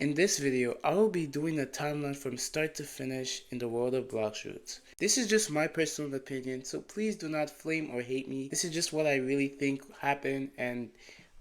In this video, I will be doing a timeline from start to finish in the world of Blox Fruits. This is just my personal opinion, so please do not flame or hate me. This is just what I really think happened, and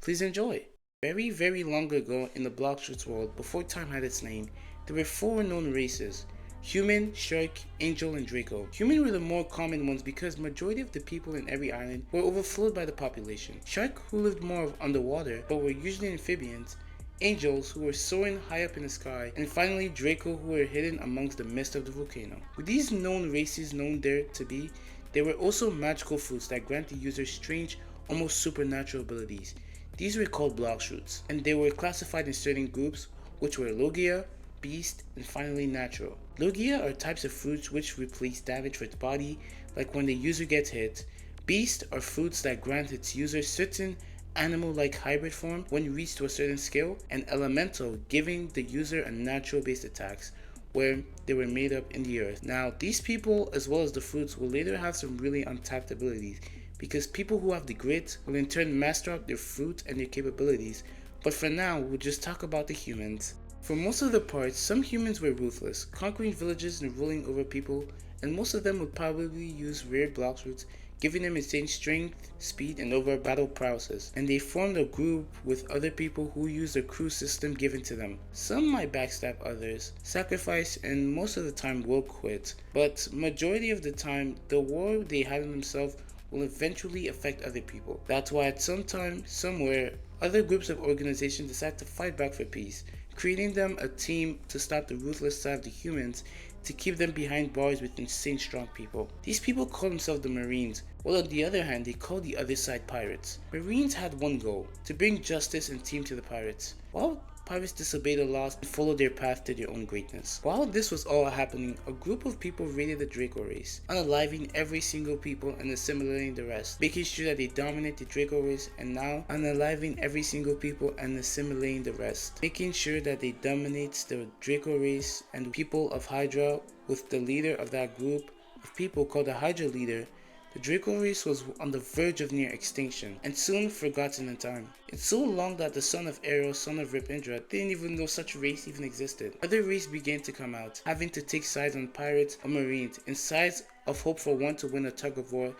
please enjoy. Very long ago in the Blox Fruits world, before time had its name, there were four known races: Human, Shark, Angel, and Draco. Human were the more common ones because majority of the people in every island were overflowed by the population. Shark, who lived more underwater but were usually amphibians. Angels, who were soaring high up in the sky, and finally Draco, who were hidden amongst the mist of the volcano. With these known races known there to be, there were also magical fruits that grant the user strange, almost supernatural abilities. These were called Blox Fruits, and they were classified in certain groups, which were Logia, Beast, and finally Natural. Logia are types of fruits which replace damage for its body, like when the user gets hit. Beast are fruits that grant its user certain animal-like hybrid form when reached to a certain skill, and Elemental, giving the user a natural based attacks where they were made up in the earth. Now, these people as well as the fruits will later have some really untapped abilities, because people who have the grit will in turn master up their fruit and their capabilities, but for now we'll just talk about the humans. For most of the parts, some humans were ruthless, conquering villages and ruling over people, and most of them would probably use rare Blox Fruits, giving them insane strength, speed, and over battle prowess, and they formed a group with other people who used the crew system given to them. Some might backstab others, sacrifice, and most of the time will quit, but majority of the time, the war they had on themselves will eventually affect other people. That's why at some time, somewhere, other groups of organizations decide to fight back for peace, creating them a team to stop the ruthless side of the humans, to keep them behind bars with insane strong people. These people call themselves the Marines, while on the other hand they call the other side pirates. Marines had one goal: to bring justice and team to the pirates, while pirates disobeyed the laws and followed their path to their own greatness. While this was all happening, a group of people raided the Draco race, unaliving every single people and assimilating the rest, making sure that they dominate the Draco race, and now unaliving every single people and assimilating the rest, making sure that they dominate the Draco race and the people of Hydra, with the leader of that group of people called the Hydra leader. The Draco race was on the verge of near extinction, and soon forgotten in time. It's so long that the son of Eros, son of Ripindra, didn't even know such a race even existed. Other races began to come out, having to take sides on pirates or marines, and sides of hope for one to win a tug of war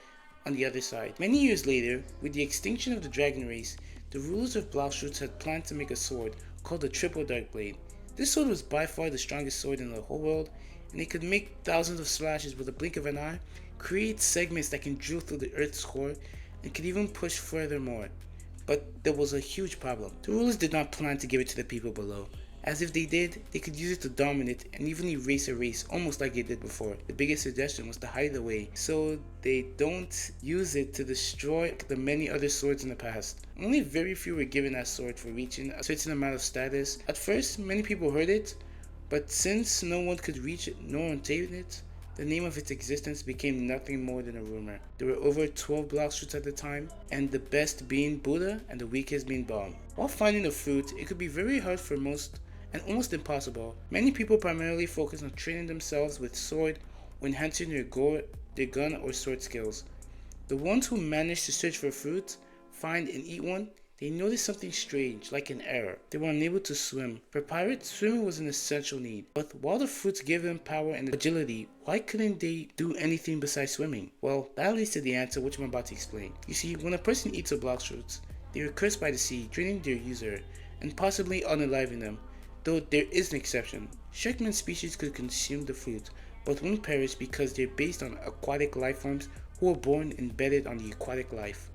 on the other side. Many years later, with the extinction of the dragon race, the rulers of Blox Fruits had planned to make a sword called the Triple Dark Blade. This sword was by far the strongest sword in the whole world, and it could make thousands of slashes with a blink of an eye, create segments that can drill through the Earth's core, and could even push furthermore. But there was a huge problem. The rulers did not plan to give it to the people below, as if they did, they could use it to dominate and even erase a race, almost like they did before. The biggest suggestion was to hide it away, so they don't use it to destroy the many other swords in the past. Only very few were given that sword for reaching a certain amount of status. At first, many people heard it, but since no one could reach it, no one obtained it, the name of its existence became nothing more than a rumor. There were over 12 Blox Fruits at the time, and the best being Buddha and the weakest being Bomb. While finding a fruit, it could be very hard for most and almost impossible. Many people primarily focus on training themselves with sword or enhancing their gun or sword skills. The ones who manage to search for fruit, find and eat one, they noticed something strange, like an error. They were unable to swim. For pirates, swimming was an essential need. But while the fruits gave them power and agility, why couldn't they do anything besides swimming? Well, that leads to the answer, which I'm about to explain. You see, when a person eats a Blox Fruits, they are cursed by the sea, draining their user, and possibly unaliving them. Though there is an exception. Sharkman species could consume the fruit, but won't perish because they're based on aquatic life forms who are born embedded on the aquatic life.